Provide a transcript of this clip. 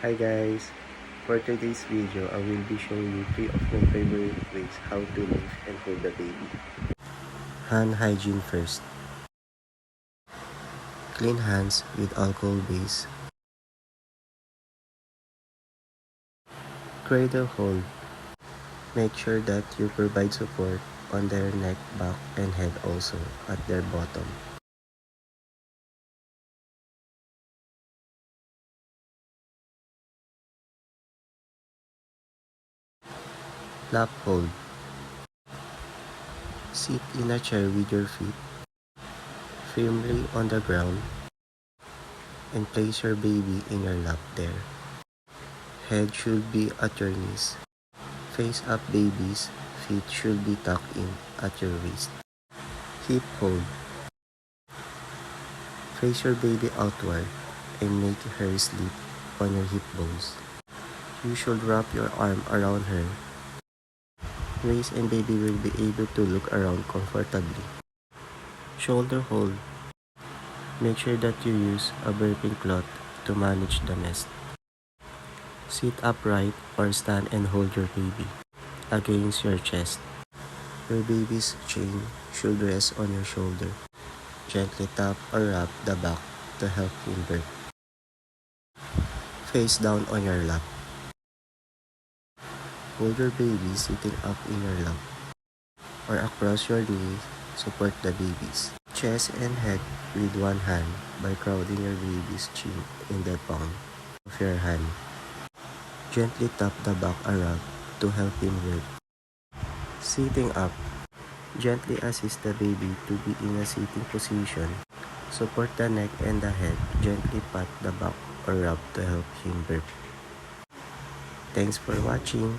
Hi guys, for today's video I will be showing you 3 of my favorite ways how to lift and hold the baby. Hand hygiene first. Clean hands with alcohol base. Cradle hold. Make sure that you provide support on their neck, back, and head, also at their bottom. Lap hold. Sit in a chair with your feet firmly on the ground and place your baby in your lap there. Head should be at your knees. Face up baby's feet should be tucked in at your waist. Hip hold. Face your baby outward and make her sleep on your hip bones. You should wrap your arm around her waist and baby will be able to look around comfortably. Shoulder hold. Make sure that you use a burping cloth to manage the nest. Sit upright or stand and hold your baby against your chest. Your baby's chin should rest on your shoulder. Gently tap or rub the back to help him burp. Face down on your lap. Hold your baby sitting up in your lap or across your knees. Support the baby's chest and head with one hand by crowding your baby's chin in the palm of your hand. Gently tap the back around to help him burp. Sitting up. Gently assist the baby to be in a sitting position. Support the neck and the head. Gently pat the back or rub to help him burp. Thanks for watching.